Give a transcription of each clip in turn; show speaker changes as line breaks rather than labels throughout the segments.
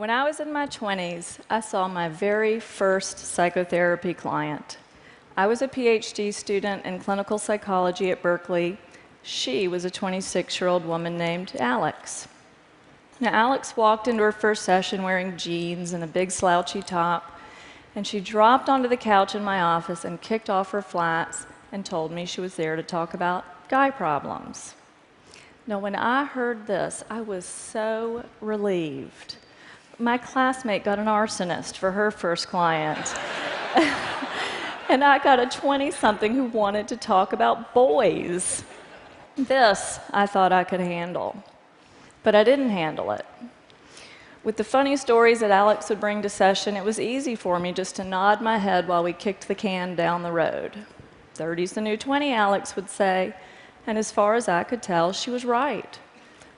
When I was in my 20s, I saw my very first psychotherapy client. I was a PhD student in clinical psychology at Berkeley. She was a 26-year-old woman named Alex. Now, Alex walked into her first session wearing jeans and a big slouchy top, and she dropped onto the couch in my office and kicked off her flats and told me she was there to talk about guy problems. Now, when I heard this, I was so relieved. My classmate got an arsonist for her first client. And I got a 20-something who wanted to talk about boys. This I thought I could handle. But I didn't handle it. With the funny stories that Alex would bring to session, it was easy for me just to nod my head while we kicked the can down the road. 30's the new 20, Alex would say. And as far as I could tell, she was right.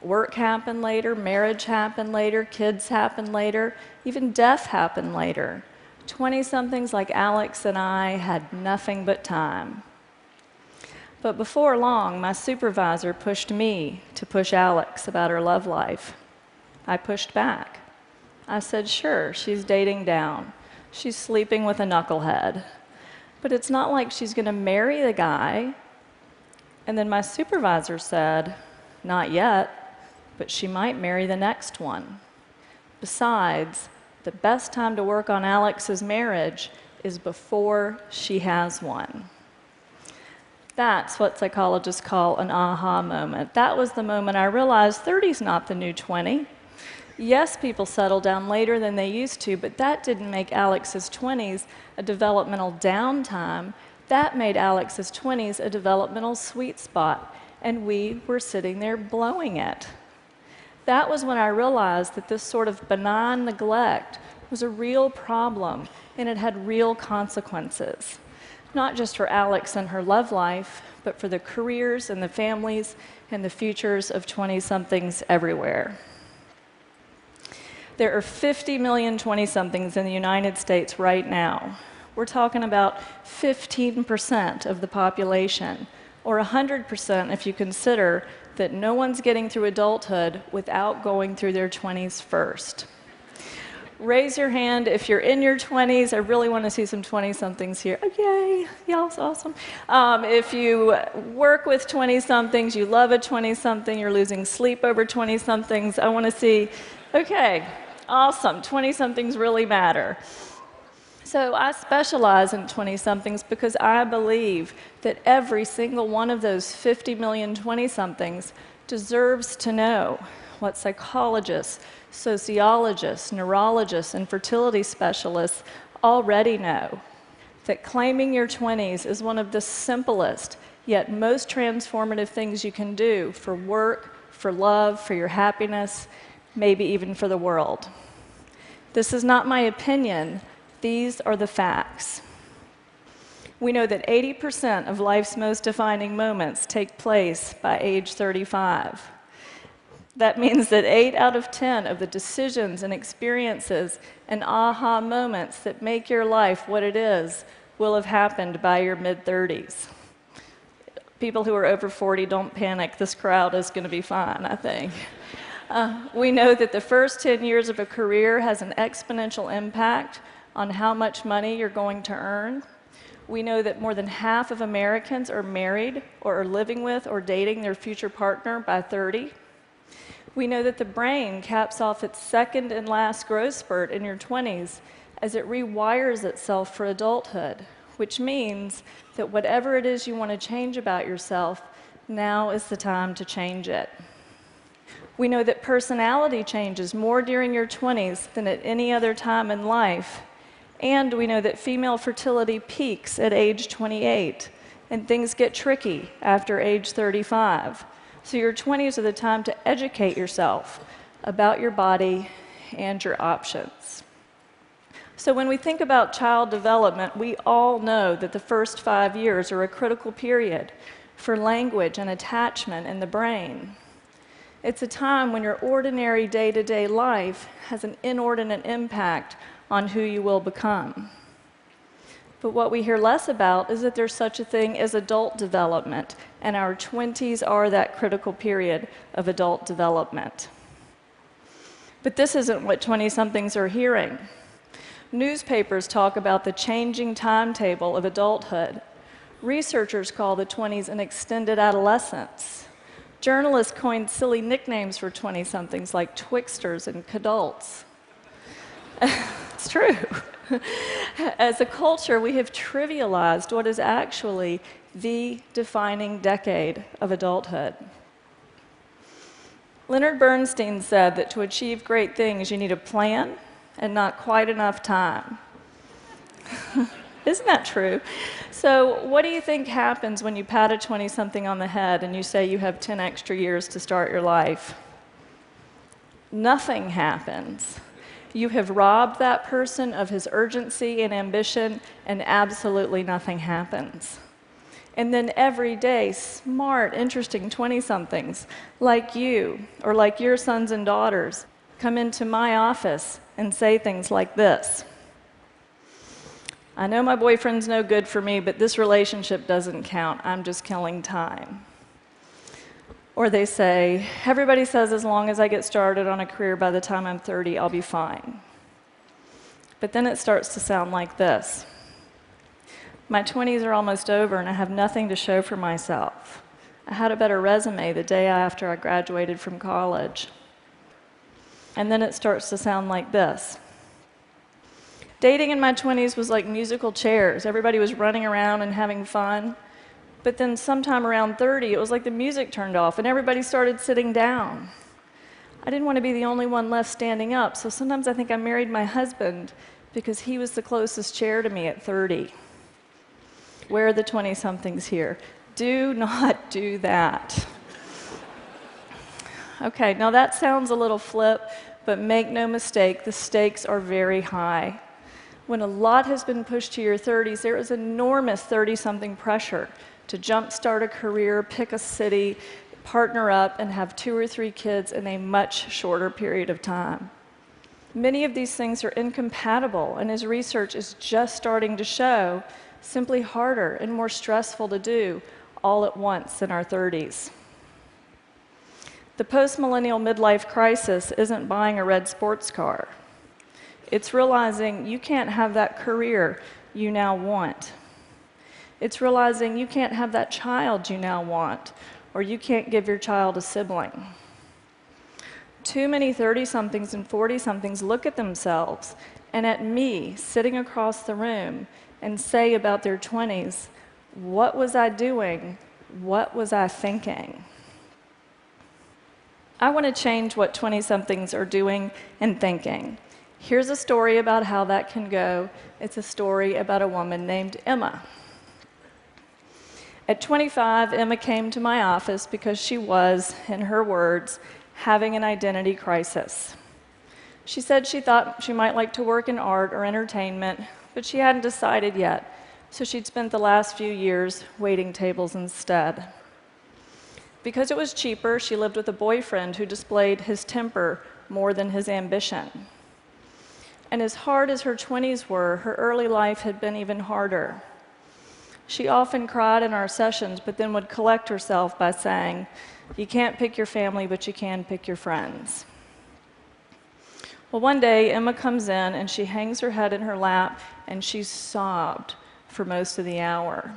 Work happened later, marriage happened later, kids happened later, even death happened later. 20-somethings like Alex and I had nothing but time. But before long, my supervisor pushed me to push Alex about her love life. I pushed back. I said, sure, she's dating down. She's sleeping with a knucklehead. But it's not like she's going to marry the guy. And then my supervisor said, not yet. But she might marry the next one. Besides, the best time to work on Alex's marriage is before she has one. That's what psychologists call an aha moment. That was the moment I realized 30's not the new 20. Yes, people settle down later than they used to, but that didn't make Alex's 20s a developmental downtime. That made Alex's 20s a developmental sweet spot, and we were sitting there blowing it. That was when I realized that this sort of benign neglect was a real problem, and it had real consequences. Not just for Alex and her love life, but for the careers and the families and the futures of 20-somethings everywhere. There are 50 million 20-somethings in the United States right now. We're talking about 15% of the population, or 100% if you consider that no one's getting through adulthood without going through their 20s first. Raise your hand if you're in your 20s. I really want to see some 20-somethings here. Oh, yay, y'all's awesome. If you work with 20-somethings, you love a 20-something, you're losing sleep over 20-somethings, I want to see, okay, awesome, 20-somethings really matter. So I specialize in 20-somethings because I believe that every single one of those 50 million 20-somethings deserves to know what psychologists, sociologists, neurologists, and fertility specialists already know, that claiming your 20s is one of the simplest yet most transformative things you can do for work, for love, for your happiness, maybe even for the world. This is not my opinion. These are the facts. We know that 80% of life's most defining moments take place by age 35. That means that 8 out of 10 of the decisions and experiences and aha moments that make your life what it is will have happened by your mid-30s. People who are over 40, don't panic. This crowd is going to be fine, I think. We know that the first 10 years of a career has an exponential impact on how much money you're going to earn. We know that more than half of Americans are married or are living with or dating their future partner by 30. We know that the brain caps off its second and last growth spurt in your 20s as it rewires itself for adulthood, which means that whatever it is you want to change about yourself, now is the time to change it. We know that personality changes more during your 20s than at any other time in life. And we know that female fertility peaks at age 28, and things get tricky after age 35. So your 20s are the time to educate yourself about your body and your options. So when we think about child development, we all know that the first 5 years are a critical period for language and attachment in the brain. It's a time when your ordinary day-to-day life has an inordinate impact on who you will become. But what we hear less about is that there's such a thing as adult development, and our 20s are that critical period of adult development. But this isn't what 20-somethings are hearing. Newspapers talk about the changing timetable of adulthood. Researchers call the 20s an extended adolescence. Journalists coined silly nicknames for 20-somethings like Twixters and Cadults. It's true. As a culture, we have trivialized what is actually the defining decade of adulthood. Leonard Bernstein said that to achieve great things, you need a plan and not quite enough time. Isn't that true? So what do you think happens when you pat a 20-something on the head and you say you have 10 extra years to start your life? Nothing happens. You have robbed that person of his urgency and ambition, and absolutely nothing happens. And then every day, smart, interesting 20-somethings like you, or like your sons and daughters, come into my office and say things like this. I know my boyfriend's no good for me, but this relationship doesn't count. I'm just killing time. Or they say, everybody says as long as I get started on a career by the time I'm 30, I'll be fine. But then it starts to sound like this. My 20s are almost over and I have nothing to show for myself. I had a better resume the day after I graduated from college. And then it starts to sound like this. Dating in my 20s was like musical chairs. Everybody was running around and having fun. But then sometime around 30, it was like the music turned off and everybody started sitting down. I didn't want to be the only one left standing up, so sometimes I think I married my husband because he was the closest chair to me at 30. Where are the 20-somethings here? Do not do that. Okay, now that sounds a little flip, but make no mistake, the stakes are very high. When a lot has been pushed to your 30s, there is enormous 30-something pressure to jumpstart a career, pick a city, partner up, and have 2 or 3 kids in a much shorter period of time. Many of these things are incompatible, and as research is just starting to show, simply harder and more stressful to do all at once in our 30s. The post-millennial midlife crisis isn't buying a red sports car. It's realizing you can't have that career you now want. It's realizing you can't have that child you now want, or you can't give your child a sibling. Too many 30-somethings and 40-somethings look at themselves and at me sitting across the room and say about their 20s, what was I doing? What was I thinking? I want to change what 20-somethings are doing and thinking. Here's a story about how that can go. It's a story about a woman named Emma. At 25, Emma came to my office because she was, in her words, having an identity crisis. She said she thought she might like to work in art or entertainment, but she hadn't decided yet, so she'd spent the last few years waiting tables instead. Because it was cheaper, she lived with a boyfriend who displayed his temper more than his ambition. And as hard as her 20s were, her early life had been even harder. She often cried in our sessions, but then would collect herself by saying, you can't pick your family, but you can pick your friends. Well, one day, Emma comes in, and she hangs her head in her lap, and she sobbed for most of the hour.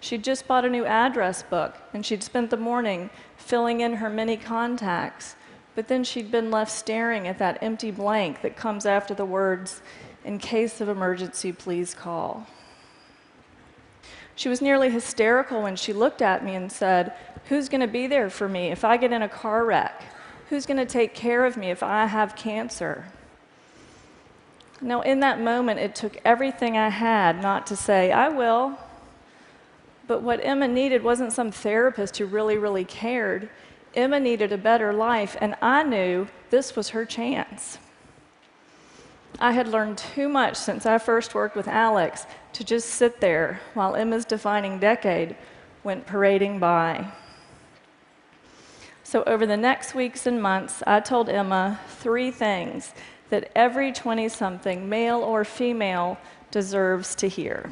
She'd just bought a new address book, and she'd spent the morning filling in her many contacts, but then she'd been left staring at that empty blank that comes after the words, in case of emergency, please call. She was nearly hysterical when she looked at me and said, who's going to be there for me if I get in a car wreck? Who's going to take care of me if I have cancer? Now, in that moment, it took everything I had not to say, I will. But what Emma needed wasn't some therapist who really, really cared. Emma needed a better life, and I knew this was her chance. I had learned too much since I first worked with Alex to just sit there while Emma's defining decade went parading by. So over the next weeks and months, I told Emma 3 things that every 20-something, male or female, deserves to hear.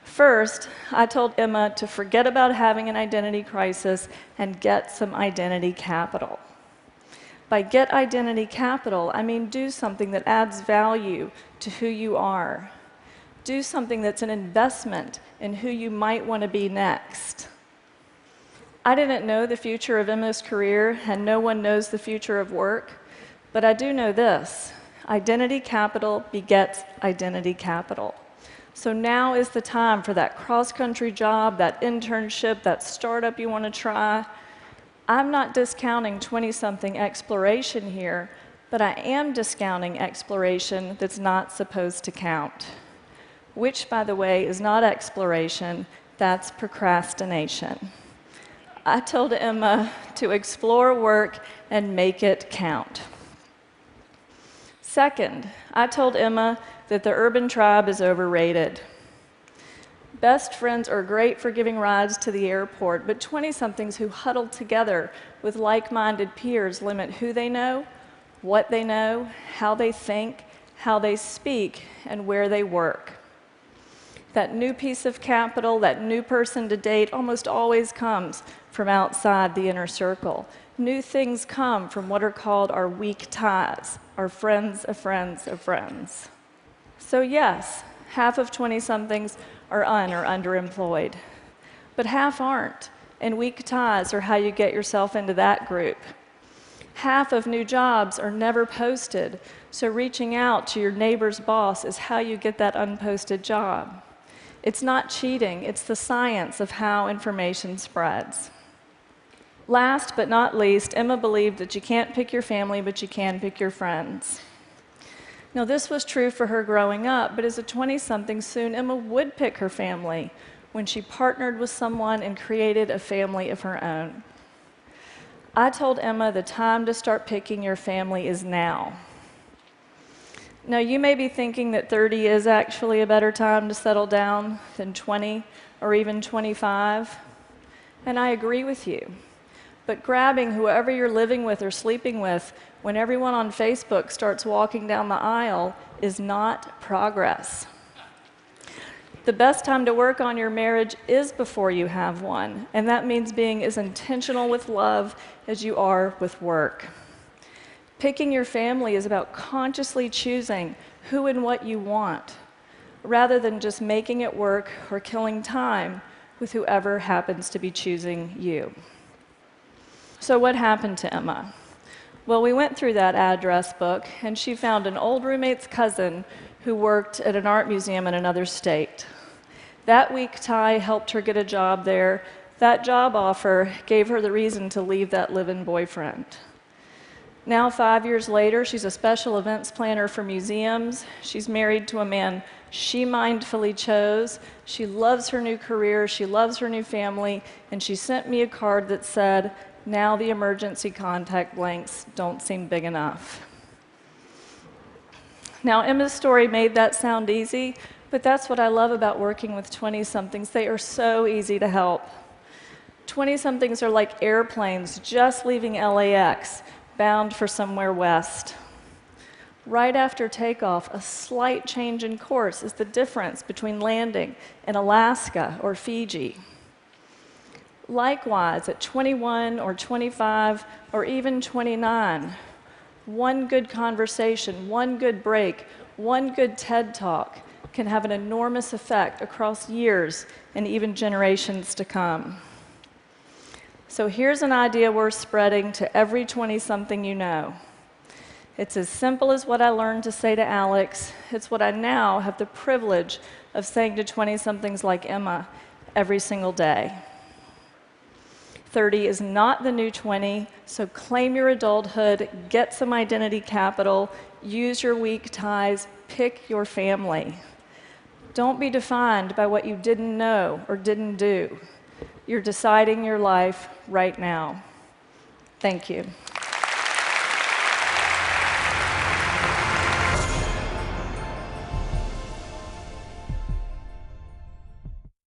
First, I told Emma to forget about having an identity crisis and get some identity capital. By get identity capital, I mean do something that adds value to who you are. Do something that's an investment in who you might want to be next. I didn't know the future of Emma's career, and no one knows the future of work, but I do know this: identity capital begets identity capital. So now is the time for that cross-country job, that internship, that startup you want to try. I'm not discounting 20-something exploration here, but I am discounting exploration that's not supposed to count. Which, by the way, is not exploration, that's procrastination. I told Emma to explore work and make it count. Second, I told Emma that the urban tribe is overrated. Best friends are great for giving rides to the airport, but 20-somethings who huddle together with like-minded peers limit who they know, what they know, how they think, how they speak, and where they work. That new piece of capital, that new person to date, almost always comes from outside the inner circle. New things come from what are called our weak ties, our friends of friends of friends. So yes, half of 20-somethings are underemployed, but half aren't, and weak ties are how you get yourself into that group. Half of new jobs are never posted, so reaching out to your neighbor's boss is how you get that unposted job. It's not cheating, it's the science of how information spreads. Last but not least, Emma believed that you can't pick your family, but you can pick your friends. Now, this was true for her growing up, but as a 20-something, soon Emma would pick her family when she partnered with someone and created a family of her own. I told Emma the time to start picking your family is now. Now, you may be thinking that 30 is actually a better time to settle down than 20 or even 25, and I agree with you. But grabbing whoever you're living with or sleeping with when everyone on Facebook starts walking down the aisle is not progress. The best time to work on your marriage is before you have one, and that means being as intentional with love as you are with work. Picking your family is about consciously choosing who and what you want, rather than just making it work or killing time with whoever happens to be choosing you. So what happened to Emma? Well, we went through that address book, and she found an old roommate's cousin who worked at an art museum in another state. That weak tie helped her get a job there. That job offer gave her the reason to leave that live-in boyfriend. Now, 5 years later, she's a special events planner for museums. She's married to a man she mindfully chose. She loves her new career, she loves her new family, and she sent me a card that said, "Now the emergency contact blanks don't seem big enough." Now, Emma's story made that sound easy, but that's what I love about working with 20-somethings. They are so easy to help. 20-somethings are like airplanes just leaving LAX, bound for somewhere west. Right after takeoff, a slight change in course is the difference between landing in Alaska or Fiji. Likewise, at 21 or 25 or even 29, one good conversation, one good break, one good TED Talk can have an enormous effect across years and even generations to come. So here's an idea worth spreading to every 20-something you know. It's as simple as what I learned to say to Alex. It's what I now have the privilege of saying to 20-somethings like Emma every single day. 30 is not the new 20, so claim your adulthood, get some identity capital, use your weak ties, pick your family. Don't be defined by what you didn't know or didn't do. You're deciding your life right now. Thank you.